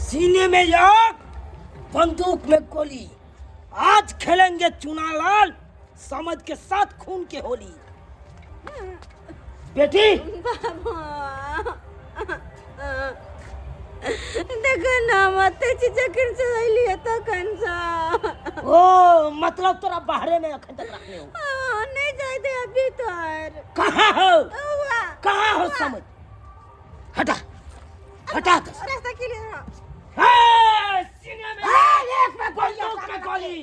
सीने में आग, बंदूक में गोली। आज खेलेंगे चुनालाल समझ के साथ खून की होली। बेटी देखो ना मत चिचकिर से लिए तो कंसा ओ मतलब तोरा बाहरे में अखन तक रखने हो। नहीं जाते अभी तो यार। कहाँ हो समझ? हटा हटा तो रास्ता के लिए सीने में बंदूक में गोली।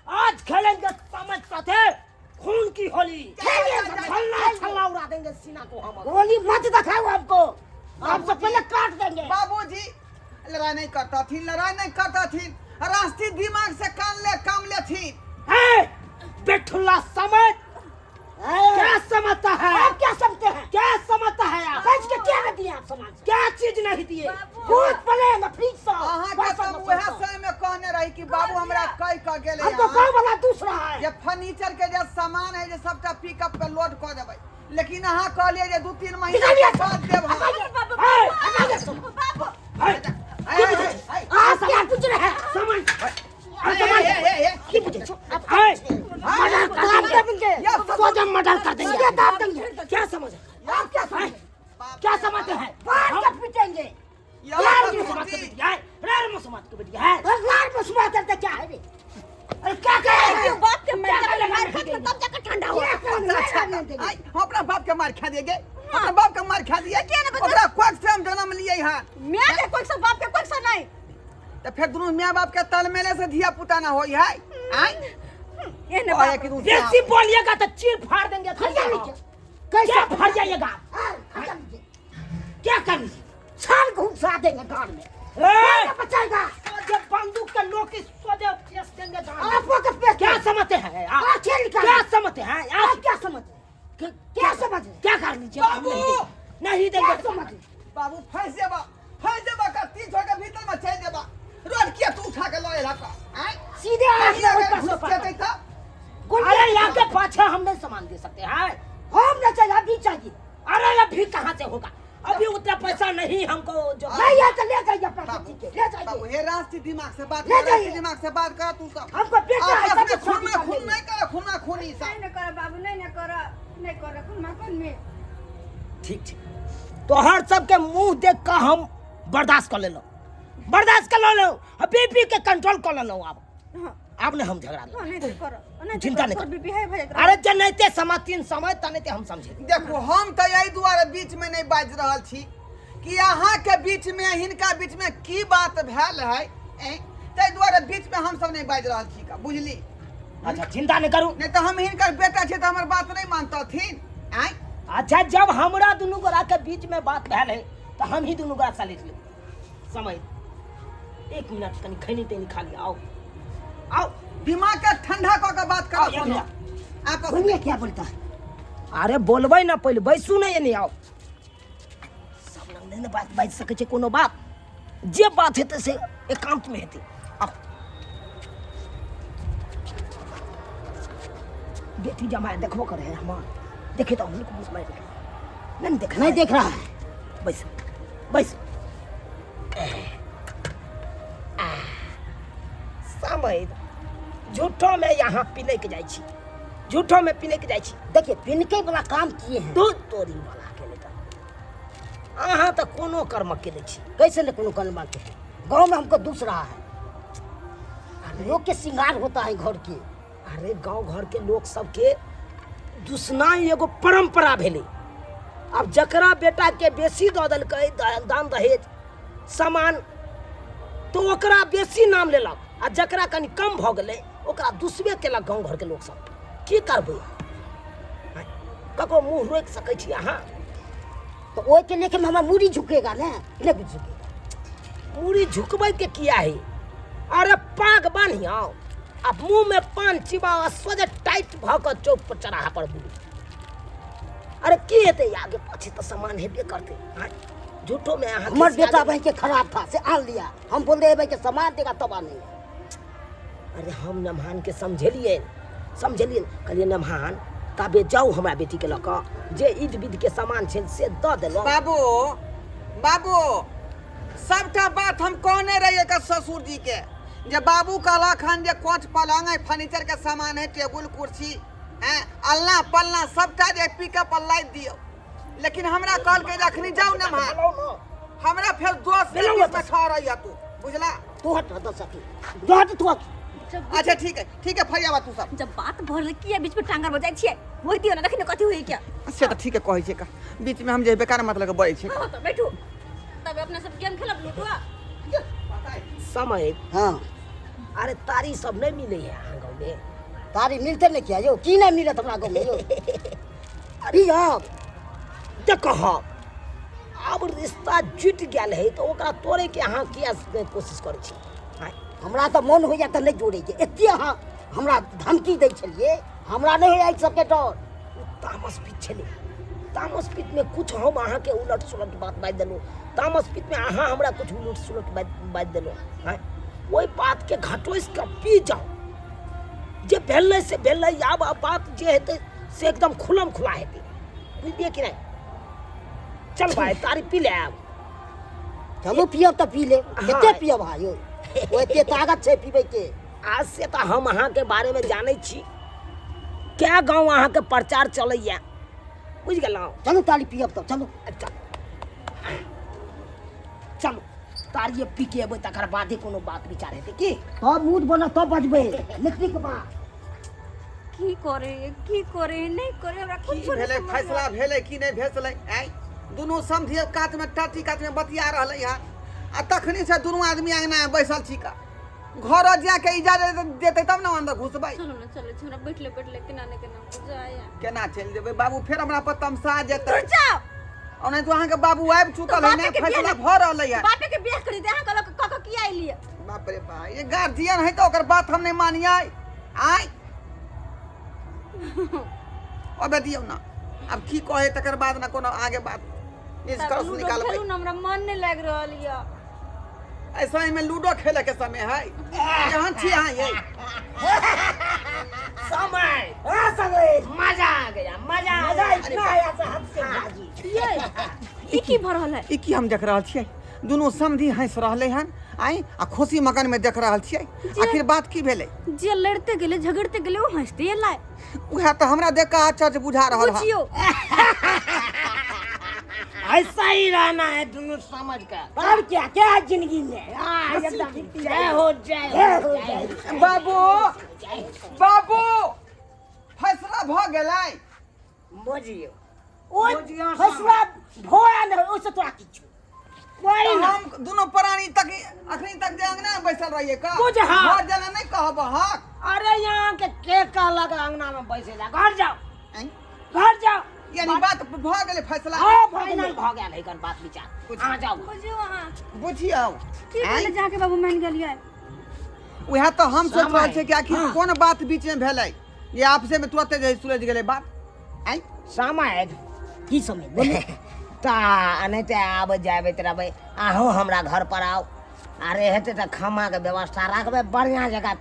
आज खेलेंगे समझ साथे खून की होली। छल्ला छल्ला उड़ा देंगे सीना को हम। गोली मत दिखाओ हमको, आपसे पहले काट देंगे। बाबूजी लड़ाई नहीं करता थी, राष्ट्रीय दिमाग से काम ले थी। बेठुल्ला समझ क्या समझता है? आप क्या समझते हैं? क्या समझता है आप? बच के क्या नहीं दिए आप समाज? क्या चीज नहीं दिए? भूत पले नफीस सा। अहाँ के तो वह समय में कहने रही कि बाबू हमरा कई का गेले। हमको कौन वाला दूसरा है? ये फर्नीचर के जो सामान है, जो सबटा पिकअप पे लोड कर देबै। लेकिन अहाँ कहलिए जे 2-3 महीना के बाद देब हम। आप क्या पूछ रहे हैं? समझ मर्डर कर देंगे। क्या समझ? आप क्या समझते हैं? पीटेंगे। क्या है रे? क्या बाप के मार तब जाकर ठंडा हो। हम अपना बाप के मार खा देंगे। अपना बाप का मार खा दिए। ओकरा कोख से हम जन्म लिए हैं। मैं के कोख से बाप के कोख से नहीं। तो फिर दोनों माँ बाप के तालमेल से धिया पुता ना होई है। ये ने बाप बेसी बोलिएगा तो चीर फाड़ देंगे। कैसे फट जाइएगा? क्या करेंगे? छाल घुसा देंगे गाड़ में। बचाएगा जब बंदूक के नोक की सोजे फेंक देंगे गाड़ में। आपको क्या समझते हैं आप? क्या समझते हैं आप? क्या समझते? क्या समझ? क्या कर लीजिए? नहीं देंगे समझ। बाबू फंस जेबा का 3 के भीतर में चल जेबा। रोड के तू उठा के लए रखा। सीधे अरे यहाँ के पाछे हम नहीं सामान दे सकते हैं। हम न चाहिए अभी चाहिए। अरे अभी कहाँ से होगा? अभी उतना पैसा नहीं हमको जो नहीं है तो ले जाइए अपना ठीक है ले जाइए। बाबू हे राष्ट्रीय दिमाग से बात कर तू सब। हमको बेटा है सब खून नहीं कर खूना खूनी सब नहीं कर बाबू नहीं कर खून में। ठीक तो हर सब के मुंह देख कर हम बर्दाश्त कर ले लो। बीपी के कंट्रोल कर लो। अब ने हम झगड़ा लो। चिंता नहीं कर। अरे जनते समझतीन समझ तनते हम समझे। देखो हम तो यही द्वारे बीच में नहीं बाज रहल छी कि यहाँ के बीच में हिनका बीच में की बात भेल है। तै द्वारे बीच में हम सब नहीं बाज रहल छी का बुझली। अच्छा चिंता नहीं करू। नहीं तो हम हिनकर बेटा छे तो हमर बात नहीं मानता थी। अच्छा जब हमरा दोनों गोरा के बीच में बात भेल है तो हम ही दोनों गोरा सालिस ले समझ। 1 मिनट कनी खैनी तेनी खा लिया। आओ दिमाग का ठंडा कर बात करो। आप सुनिए क्या बोलता है? अरे बोलबे ना पहले बैसू नहीं नहीं। आओ सब लोग नहीं बात बाज सके छे। कोनो बात जे बात हेते से एकांत में हेते। आओ बेटी जमाए देखबो करे है हम देखे तो हमको मुझ में नहीं देख रहा है। बैस समय झूठो में यहाँ पीने के जाई छी। झूठो में पीने के जाई छी। देखिए पिनके वाला काम किए हैं दूध तोरी वाला के लेकर। अहाँ तो कोनो कर्म के ले छी। कैसे ले कोनो कर्म के? गांव में हमको दूस रहा है। अरे लोग के श्रृंगार होता है घर के। अरे गांव घर के लोग सबके दुसना एगो परंपरा भेले। अब जकरा बेटा के बेसी दऽ देलकै दान दहेज सामान तो ओकरा बेसी नाम लेलक। आ जकरा कनी कम भ गेलै ओकरा दुसबे केलक गांव घर के लोग सब। की करबै? ककरो मुंह रोक सकै छी अहाँ? तो ओइ के लेके हमर मूड़ी झुकेगा ना? नहीं झुकेगा। मूड़ी झुकबै के किया है? अरे पाग बान्हियो अब मुंह में पान चिबा सोजे टाइट भ के चौक पर चढ़ा पर बुली। अरे की हेते आगे पीछे तो सामान हेबे करते। झूठो में हमर बेटा भाई के खराब था से आन लिया। हम बोल रहे भाई के सामान देगा तब नहीं। अरे हम नमहान के समझलिए कहलिए नमहान तबे जाऊ हमरा बेटी के लक जे ईद विद के सामान छे से द देलो। बाबू सब एकटा बात हम कहने रहिए का ससुर जी के जे बाबू कहला खान जे कोच पलंग है फर्नीचर के सामान है टेबुल कुर्सी हैं अलना पलना सबटा जे पिकअप पर लाद दियो लेकिन हमरा कहल के रखनी जाऊ ना मां हमरा फिर दोस्त के बीच में खा रही तू बुझला तू हट दो सखी जो हट तू अच्छा ठीक है फरियाबा तू सब जब बात भर किया बीच में टांगर बजाई छिए होई दियो ना देखिन कथि होई क्या से तो ठीक है कहै छै का बीच में हम जे बेकार मतलब बड़े छै हां तो बैठो तब अपना सब गेम खेलब लूटवा समय हाँ अरे तारी सब नहीं मिले है यहाँ गाँव में तारी मिलते नहीं क्या जो की नहीं मिलत हमरा गाँव में जो अरे अब देखो अब रिश्ता जुट गया है तो ओकरा तोड़े के यहाँ किया कोशिश करे छी आँय? हमरा तो मन हो जाता नहीं जोड़े के एते अहाँ हमरा धमकी दै छलिए हमरा नहीं है सबके डर उ तामस पीट छले तामस पीट में कुछ हम अहाँ के उलट सुलट बात बाज देलो तामस पीट में अहाँ हमरा कुछ उलट सुलट बाज देलो आँय? ओई बात के घटोस के पी जाओ जे भेलै से भेलै आब बात जे हेतै से एकदम खुलम खुला हेतै बुझलिए कि नहीं चल भाई तारी पी ले आब चलो पियब तो पी ले केते हाँ। पियब भाई यो ओ एते ताकत छै पीबे के आज से तो हम अहाँ के बारे में जाने छी क्या गाँव अहाँ के प्रचार चलैया बुझ गेलहुँ चलो ताली पियब तो चलो चलो तारिये पी के अबै तकर बादे कोनो बात विचार हेतै की तब मूड बना तब बजबे लिखनी के बात की करे नहीं करे हमरा की कुछ भेलै फैसला भेलै कि नहीं भेसलै आइ दुनू समझिए कात में टाटी कात में बतिया रहलै है आ तखनी से दुनू आदमी अंगना में बैसल छी का घर जाके इजाजत देते तब ना अंदर घुसबै चलो ना चलो छोरा बैठले किनारे के नाम जाया केना चल जेबै बाबू फिर हमरा पर तमसा जेतै दूर जाओ और नहीं तो अहाँ के बाबू आबि चुकल है ना फैसला भ रहलै है बापे के बियाह करी दे अहाँ कहलक कक किया आइलिए बाप रे बा ये गार्जियन है तो ओकर बात हम नहीं मानिए आइ अबे दियौ ना अब की कहे तकर बाद ना कोनो आगे बात निष्कर्ष निकालबै खेलू ना हमरा मन नहीं लाग रहल या ऐसा में लूडो खेले के समय है यहाँ छी अहाँ ये समय हाँ समय मजा आ गया मजा इतना आया से हद से बाजी ये ई की भर रहल है ई की हम देख रहल छियै दुनू समधी हंस रहले हन आई आ खुशी मगन में देख रहल छियै आखिर बात की भेलै जे लड़ते गेले झगड़ते गेले वो हंसते लाए उहे तो हमरा देख के आचर्य बुझा रहल है पूछियो ऐसा ही रहना है दोनों समझ कर और क्या है जिंदगी में एकदम जय हो बाबू बाबू फैसला भ गेलै बुझियो ओ फसवा भोया न ओसे तोरा किछु तो हम दोनों प्राणी तक अखनी तक जे अंगना में बैसल रहिए का बुझ हाँ। घर जाना नहीं कहब हक अरे यहाँ के कहलक अंगना में बैसे ला घर जाओ हैं? घर जाओ यानी बात भ गेलै फैसला हाँ फाइनल भ गया है बात विचार आ जाओ बुझियो अहाँ बुझियौ की भेले जाके बाबू मान गेलिए उहे तो हम सोच रहल छियै कि आखिर हाँ। कोन बात बीच में भेलै ये आपसे में तुरंत जे सुलझ गेलै बात आई समय की समय बोले ता नहीं तो आब जाबे तरबे आहो हमरा घर पर आओ अरे हेते तो खामा के व्यवस्था रखबे बढ़िया जगह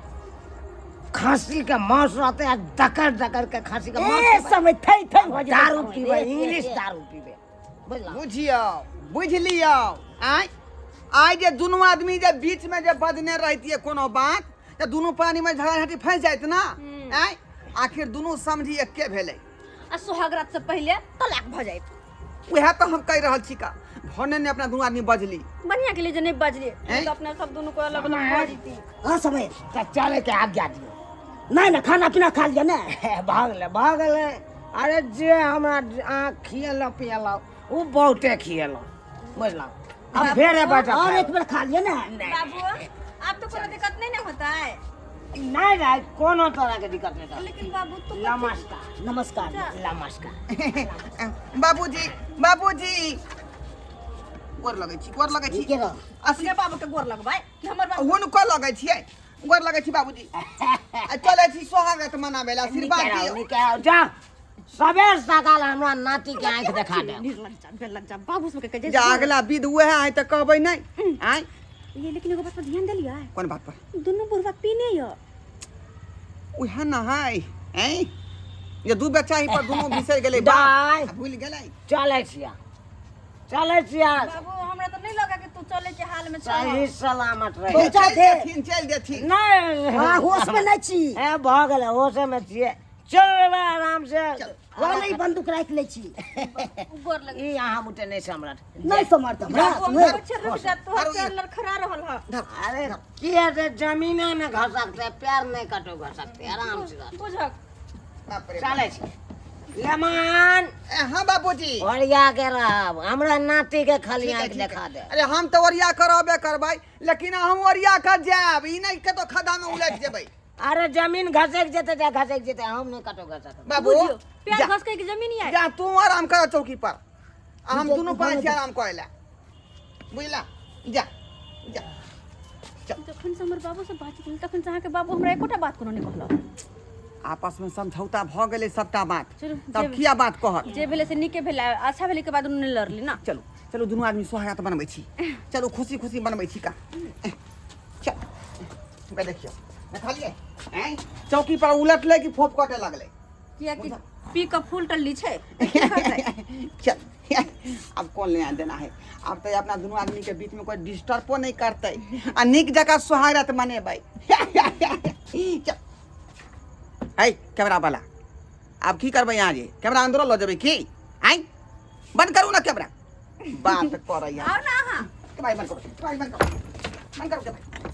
खांसी के मांस रहते आ डकर के खांसी के मांस समय थई थई हो जाए दारू पीबे इंग्लिश दारू पीबे बुझला बुझियौ बुझ लियौ आई आई जे दुनू आदमी जे बीच में जे बजने रहतिए कोनो बात जे दुनू पानी में झगड़ा फंस जाइत ना आई आखिर दुनू समझी एके भेलै आ सुहागरात से पहले तलाक भ जाए उहे तो हम कह रहल छी का भने ने अपना दुनू आदमी बजली बढ़िया के लिए जो नहीं बजलिए हैं? तो अपना सब दोनों को अलग अलग बजती हां समय तो चले के आज्ञा दियो नहीं ना खाना पीना खा लिया ना भाग ले अरे जे हमरा आँख खियलो पियलो वो बहुते खियलो बुझलो अब फेर बैठा और एक बार खा लिया ना बाबू आप तो कोई दिक्कत नहीं ना होता है नहीं कोनो तरह के दिक्कत नहीं था लेकिन बाबू तो नमस्कार नमस्कार नमस्कार बाबूजी गोर लगै छी के रह अपने बाबू के गोर लगवाए कि हमर बाबू हुनको लगै छियै गोर लगै छी बाबूजी आ चलै छी सोहागत मनाबे ला आशीर्वाद दियौ जा सबेर सकाल हमरा नाती के आँख देखा दे लग जा बाबू सब के जा अगला विध उहे है त कहबै नहीं आई ये लेकिन एगो बात पर ध्यान देलिए कोन बात पर दोनों बुढ़वा पीने यो उहे न है हैं ये दू बच्चा ही पर दोनों बिसर गेलै दाय। भूल गेलै चले छिया बाबू हमरा तो नहीं लगा कि तू चले के हाल में सही सलामत रहे पहुंचा चल दे देथिन चल देथिन नहीं हाँ होश में नहीं छी ए भ गेलै होशे में छियै चल रे बा आराम से वहाँ नहीं बंदूक राख ले छी गोर लगे ई यहाँ बुटे नहीं सम्राट नहीं समर्थ हमरा सुहे तो चल खड़ा रहल ह अरे किया से जमीने में घस सकते पैर नहीं कटो घस सकते आराम से रह। बुझक बाप रे चले छी लेमन हाँ बाबूजी ओरिया के रहब हमरा नाती के खाली आँख देखा दे अरे हम तो ओरिया करबे करबै लेकिन हम ओरिया कर जाब ई नहीं के तो खदा में उलझ जेबै अरे जमीन घसक जेते जा घसक जेते हम नहीं कटो घस सकते बाबू प्यार घस के जमीन ही आए जा तू आराम कर चौकी पर आ हम दोनों पाँच आराम करेला बुझला जा जा जखन से हमर बाबू से बात केली तखन से अहाँके बाबू हमरा एकोटा बात कोनो नहीं कहलक आपस में समझौता भ गेलै सबटा बात चलू, तब जे- किया बात कहत जे भेले से नीके भेले अच्छा भेले के बाद उन्होंने लड़ली ना चलो चलो दोनों आदमी सोहागत बनबै छी चलो खुशी खुशी बनबै छी का चल बे देखियो देखलिए हैं चौकी पर उलटले कि फोप कटे लगले किया कि पी के फूल टल्ली छै की करतै? चल अब कौन ले देना है अब तो अपना दोनों आदमी के बीच में कोई डिस्टर्बो नहीं करते आ निक जगह सोहागत मनेबै चल है कैमरा वाला अब की करबै यहाँ जे कैमरा अंदर लो जेबै की आई बंद करू ना कैमरा बात कर रही है आओ ना अहाँ के भाई बंद करो के भाई बंद करो के भाई